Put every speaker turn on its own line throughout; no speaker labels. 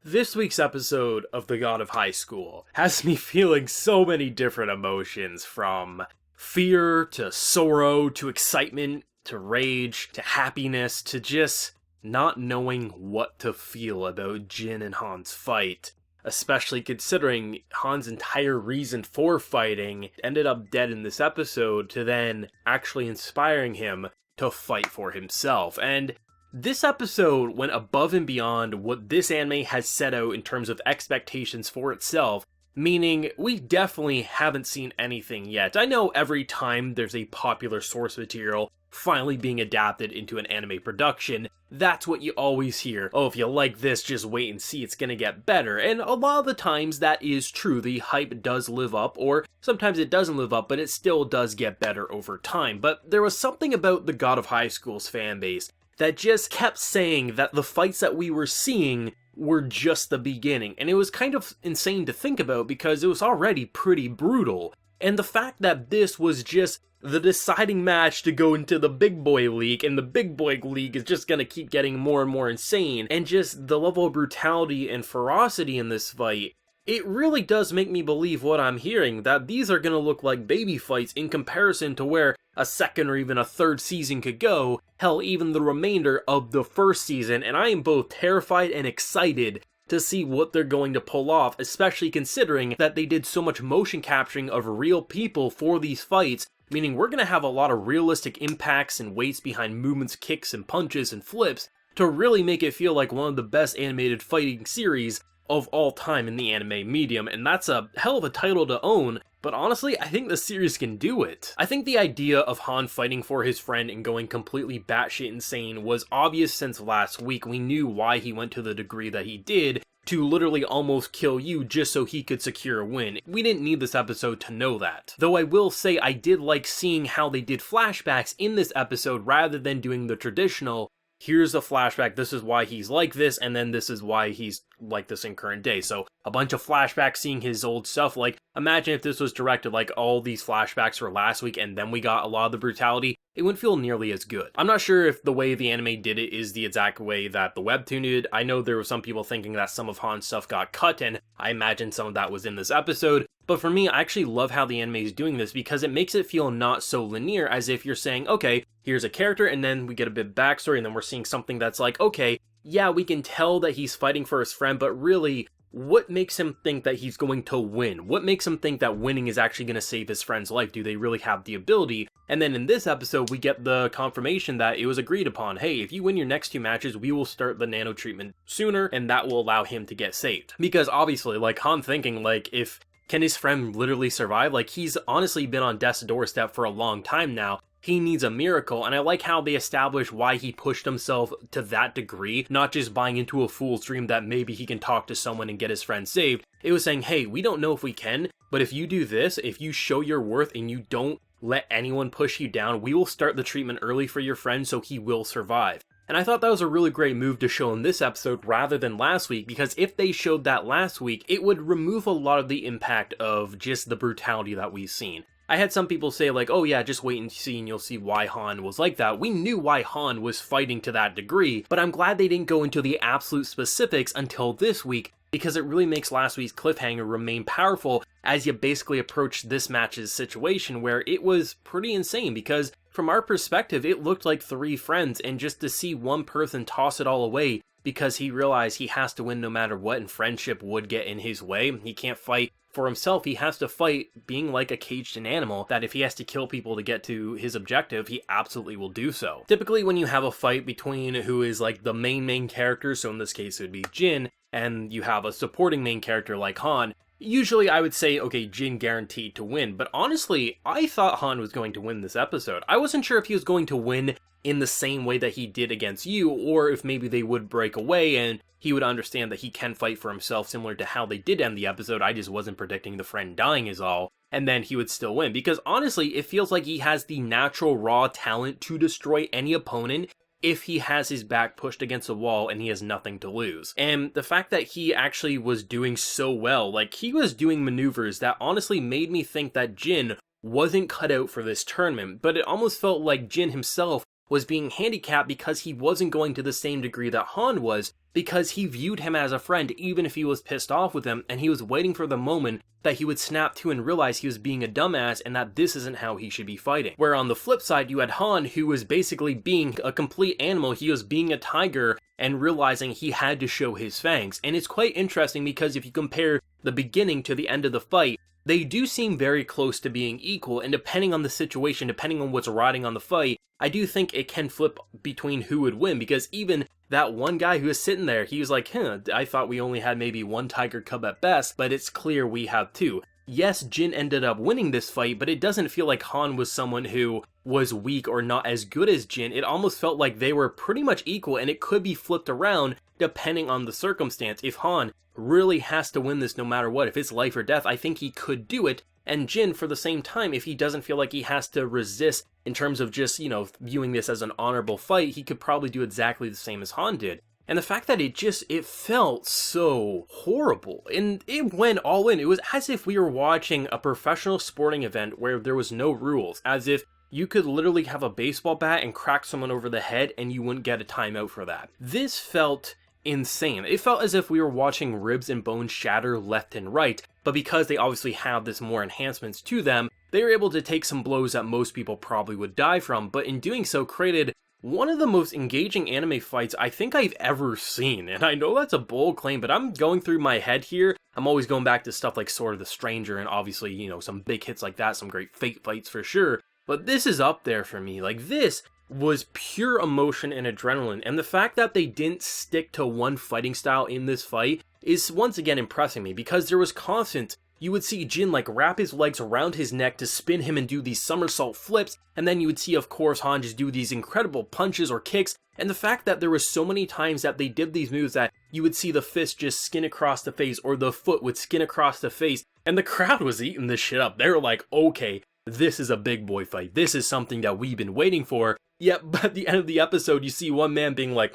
This week's episode of The God of High School has me feeling so many different emotions, from fear to sorrow to excitement to rage to happiness to just not knowing what to feel about Jin and Han's fight. Especially considering Han's entire reason for fighting ended up dead in this episode, to then actually inspiring him to fight for himself. And this episode went above and beyond what this anime has set out in terms of expectations for itself, meaning we definitely haven't seen anything yet. I know every time there's a popular source material finally being adapted into an anime production, that's what you always hear. Oh, if you like this, just wait and see, it's gonna get better. And a lot of the times that is true. The hype does live up, or sometimes it doesn't live up, but it still does get better over time. But there was something about the God of High School's fanbase that just kept saying that the fights that we were seeing were just the beginning. And it was kind of insane to think about because it was already pretty brutal. And the fact that this was just the deciding match to go into the Big Boy League, and the Big Boy League is just gonna keep getting more and more insane, and just the level of brutality and ferocity in this fight, it really does make me believe what I'm hearing, that these are gonna look like baby fights in comparison to where a second or even a third season could go, hell, even the remainder of the first season, and I am both terrified and excited to see what they're going to pull off, especially considering that they did so much motion capturing of real people for these fights, meaning we're going to have a lot of realistic impacts and weights behind movements, kicks, and punches and flips to really make it feel like one of the best animated fighting series of all time in the anime medium, and that's a hell of a title to own, but honestly, I think the series can do it. I think the idea of Han fighting for his friend and going completely batshit insane was obvious since last week. We knew why he went to the degree that he did, to literally almost kill you just so he could secure a win. We didn't need this episode to know that. Though I will say I did like seeing how they did flashbacks in this episode rather than doing the traditional, here's a flashback, this is why he's like this, and then this is why he's like this in current day. So a bunch of flashbacks seeing his old stuff. Like, imagine if this was directed like all these flashbacks for last week and then we got a lot of the brutality. It wouldn't feel nearly as good. I'm not sure if the way the anime did it is the exact way that the webtoon did. I know there were some people thinking that some of Han's stuff got cut, and I imagine some of that was in this episode. But for me, I actually love how the anime is doing this because it makes it feel not so linear, as if you're saying, okay, here's a character, and then we get a bit of backstory, and then we're seeing something that's like, okay, yeah, we can tell that he's fighting for his friend, but really, what makes him think that he's going to win? What makes him think that winning is actually going to save his friend's life? Do they really have the ability? And then in this episode, we get the confirmation that it was agreed upon. Hey, if you win your next two matches, we will start the nano treatment sooner, and that will allow him to get saved. Because obviously, like, Han thinking, like, if can his friend literally survive? Like, he's honestly been on death's doorstep for a long time now. He needs a miracle, and I like how they establish why he pushed himself to that degree, not just buying into a fool's dream that maybe he can talk to someone and get his friend saved. It was saying, hey, we don't know if we can, but if you do this, if you show your worth and you don't let anyone push you down, we will start the treatment early for your friend so he will survive. And I thought that was a really great move to show in this episode rather than last week, because if they showed that last week, it would remove a lot of the impact of just the brutality that we've seen. I had some people say like, oh yeah, just wait and see and you'll see why Han was like that. We knew why Han was fighting to that degree, but I'm glad they didn't go into the absolute specifics until this week, because it really makes last week's cliffhanger remain powerful as you basically approach this match's situation where it was pretty insane, because from our perspective, it looked like three friends, and just to see one person toss it all away because he realized he has to win no matter what and friendship would get in his way. He can't fight for himself, he has to fight being like a caged animal, that if he has to kill people to get to his objective, he absolutely will do so. Typically when you have a fight between who is like the main character, so in this case it would be Jin, and you have a supporting main character like Han, usually I would say, okay, Jin guaranteed to win, but honestly, I thought Han was going to win this episode. I wasn't sure if he was going to win in the same way that he did against you, or if maybe they would break away and he would understand that he can fight for himself, similar to how they did end the episode. I just wasn't predicting the friend dying is all, and then he would still win, because honestly, it feels like he has the natural raw talent to destroy any opponent if he has his back pushed against a wall and he has nothing to lose. And the fact that he actually was doing so well, like he was doing maneuvers that honestly made me think that Jin wasn't cut out for this tournament, but it almost felt like Jin himself was being handicapped because he wasn't going to the same degree that Han was, because he viewed him as a friend even if he was pissed off with him, and he was waiting for the moment that he would snap to and realize he was being a dumbass and that this isn't how he should be fighting. Where on the flip side, you had Han, who was basically being a complete animal. He was being a tiger and realizing he had to show his fangs. And it's quite interesting because if you compare the beginning to the end of the fight, they do seem very close to being equal, and depending on the situation, depending on what's riding on the fight, I do think it can flip between who would win, because even that one guy who was sitting there, he was like, I thought we only had maybe one tiger cub at best, but it's clear we have two. Yes, Jin ended up winning this fight, but it doesn't feel like Han was someone who was weak or not as good as Jin. It almost felt like they were pretty much equal, and it could be flipped around depending on the circumstance. If Han really has to win this no matter what, if it's life or death, I think he could do it. And Jin, for the same time, if he doesn't feel like he has to resist in terms of just, viewing this as an honorable fight, he could probably do exactly the same as Han did. And the fact that it felt so horrible, and it went all in. It was as if we were watching a professional sporting event where there was no rules, as if you could literally have a baseball bat and crack someone over the head and you wouldn't get a timeout for that. This felt insane. It felt as if we were watching ribs and bones shatter left and right, but because they obviously have this more enhancements to them, they were able to take some blows that most people probably would die from, but in doing so created one of the most engaging anime fights I think I've ever seen. And I know that's a bold claim, but I'm going through my head here. I'm always going back to stuff like Sword of the Stranger and obviously, some big hits like that, some great fate fights for sure. But this is up there for me. Like, this was pure emotion and adrenaline, and the fact that they didn't stick to one fighting style in this fight is once again impressing me, because there was constant. You would see Jin wrap his legs around his neck to spin him and do these somersault flips, and then you would see of course Han just do these incredible punches or kicks, and the fact that there was so many times that they did these moves that you would see the fist just skin across the face or the foot would skin across the face, and the crowd was eating this shit up. They were like, okay, this is a big boy fight. This is something that we've been waiting for. Yet, but at the end of the episode, you see one man being like,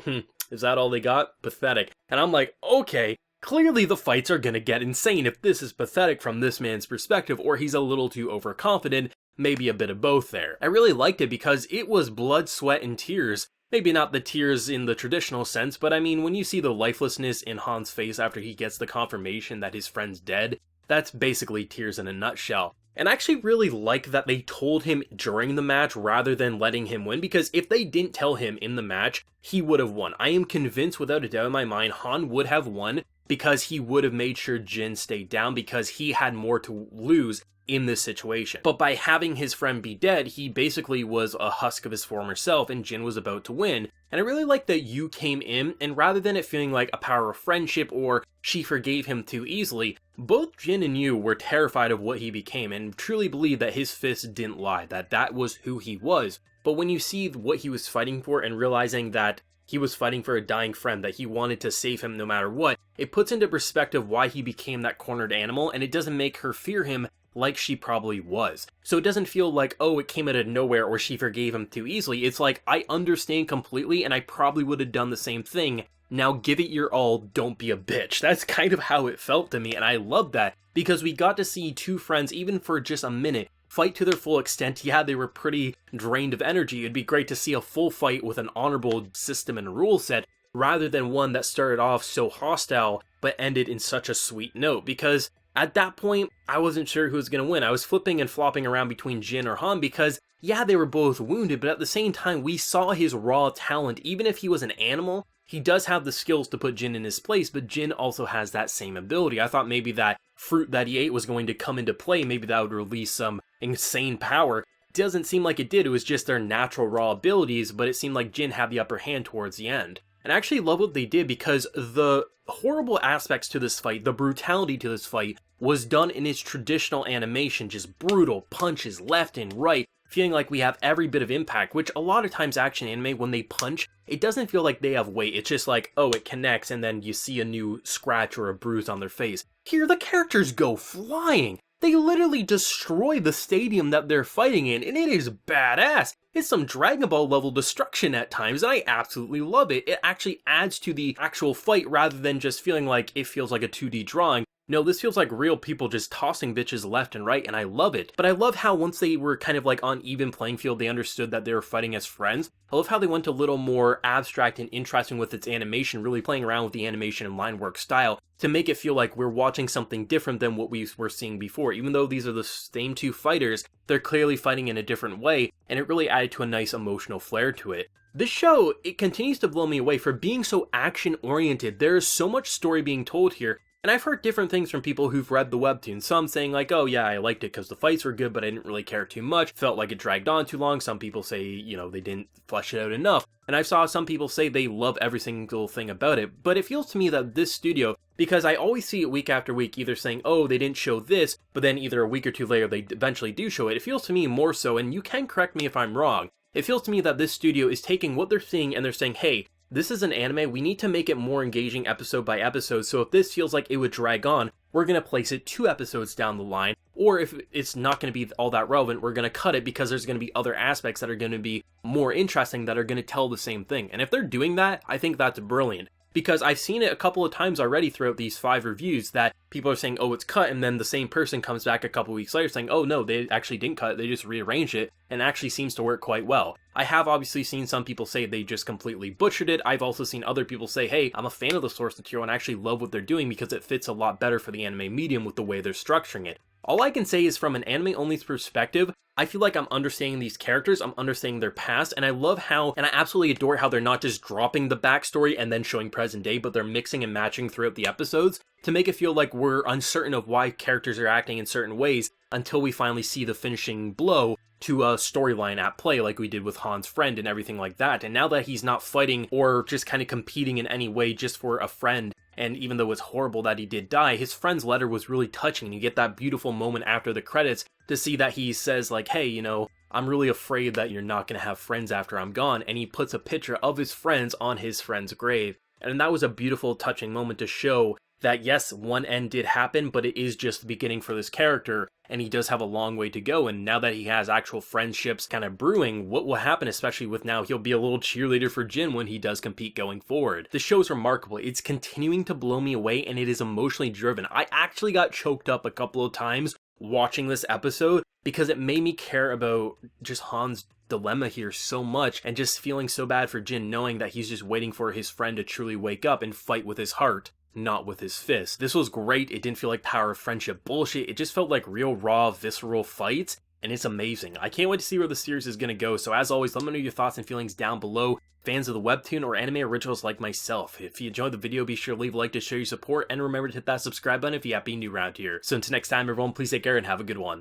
is that all they got? Pathetic. And I'm like, okay, clearly the fights are gonna get insane if this is pathetic from this man's perspective, or he's a little too overconfident, maybe a bit of both there. I really liked it because it was blood, sweat, and tears. Maybe not the tears in the traditional sense, but I mean, when you see the lifelessness in Han's face after he gets the confirmation that his friend's dead, that's basically tears in a nutshell. And I actually really like that they told him during the match rather than letting him win, because if they didn't tell him in the match, he would have won. I am convinced without a doubt in my mind Han would have won, because he would have made sure Jin stayed down, because he had more to lose in this situation. But by having his friend be dead, he basically was a husk of his former self, and Jin was about to win. And I really like that Yu came in, and rather than it feeling like a power of friendship or she forgave him too easily, both Jin and Yu were terrified of what he became and truly believed that his fist didn't lie, that was who he was. But when you see what he was fighting for and realizing that he was fighting for a dying friend, that he wanted to save him no matter what, it puts into perspective why he became that cornered animal, and it doesn't make her fear him like she probably was. So it doesn't feel like, oh, it came out of nowhere or she forgave him too easily. It's like, I understand completely and I probably would have done the same thing. Now give it your all, don't be a bitch. That's kind of how it felt to me, and I love that because we got to see two friends, even for just a minute, fight to their full extent. Yeah, they were pretty drained of energy. It'd be great to see a full fight with an honorable system and rule set rather than one that started off so hostile but ended in such a sweet note, because at that point, I wasn't sure who was going to win. I was flipping and flopping around between Jin or Han because, yeah, they were both wounded, but at the same time, we saw his raw talent. Even if he was an animal, he does have the skills to put Jin in his place, but Jin also has that same ability. I thought maybe that fruit that he ate was going to come into play. Maybe that would release some insane power. Doesn't seem like it did. It was just their natural raw abilities, but it seemed like Jin had the upper hand towards the end. And I actually love what they did because the horrible aspects to this fight, the brutality to this fight, was done in its traditional animation, just brutal punches left and right, feeling like we have every bit of impact, which a lot of times action anime, when they punch, it doesn't feel like they have weight. It's just like, oh, it connects, and then you see a new scratch or a bruise on their face. Here, the characters go flying. They literally destroy the stadium that they're fighting in, and it is badass. It's some Dragon Ball level destruction at times, and I absolutely love it. It actually adds to the actual fight rather than just feeling like it feels like a 2D drawing. No, this feels like real people just tossing bitches left and right, and I love it. But I love how once they were kind of like on even playing field, they understood that they were fighting as friends. I love how they went a little more abstract and interesting with its animation, really playing around with the animation and line work style to make it feel like we're watching something different than what we were seeing before. Even though these are the same two fighters, they're clearly fighting in a different way, and it really added to a nice emotional flair to it. This show, it continues to blow me away for being so action-oriented. There is so much story being told here, and I've heard different things from people who've read the webtoon. Some saying like, oh yeah, I liked it because the fights were good, but I didn't really care too much. Felt like it dragged on too long. Some people say, you know, they didn't flesh it out enough. And I saw some people say they love every single thing about it. But it feels to me that this studio, because I always see it week after week, either saying, oh, they didn't show this, but then either a week or two later they eventually do show it. It feels to me more so, and you can correct me if I'm wrong, it feels to me that this studio is taking what they're seeing and they're saying, hey, this is an anime, we need to make it more engaging episode by episode, so if this feels like it would drag on, we're going to place it 2 episodes down the line, or if it's not going to be all that relevant, we're going to cut it because there's going to be other aspects that are going to be more interesting that are going to tell the same thing. And if they're doing that, I think that's brilliant. Because I've seen it a couple of times already throughout these 5 reviews that people are saying, oh, it's cut, and then the same person comes back a couple weeks later saying, oh no, they actually didn't cut it, they just rearranged it, and it actually seems to work quite well. I have obviously seen some people say they just completely butchered it. I've also seen other people say, hey, I'm a fan of the source material and I actually love what they're doing because it fits a lot better for the anime medium with the way they're structuring it. All I can say is from an anime-only perspective, I feel like I'm understanding these characters, I'm understanding their past, and I love how, and I absolutely adore how they're not just dropping the backstory and then showing present day, but they're mixing and matching throughout the episodes to make it feel like we're uncertain of why characters are acting in certain ways until we finally see the finishing blow to a storyline at play like we did with Han's friend and everything like that. And now that he's not fighting or just kind of competing in any way just for a friend, and even though it's horrible that he did die, his friend's letter was really touching, and you get that beautiful moment after the credits to see that he says like, hey, you know, I'm really afraid that you're not going to have friends after I'm gone, and he puts a picture of his friends on his friend's grave. And that was a beautiful, touching moment to show that yes, one end did happen, but it is just the beginning for this character, and he does have a long way to go, and now that he has actual friendships kind of brewing, what will happen, especially with now he'll be a little cheerleader for Jin when he does compete going forward. The show is remarkable. It's continuing to blow me away, and it is emotionally driven. I actually got choked up a couple of times watching this episode because it made me care about just Han's dilemma here so much, and just feeling so bad for Jin knowing that he's just waiting for his friend to truly wake up and fight with his heart, not with his fist. This was great. It didn't feel like power of friendship bullshit. It just felt like real raw, visceral fights, and it's amazing. I can't wait to see where the series is going to go, so as always, let me know your thoughts and feelings down below. Fans of the webtoon or anime originals like myself. If you enjoyed the video, be sure to leave a like to show your support, and remember to hit that subscribe button if you happen to be new around here. So until next time, everyone, please take care and have a good one.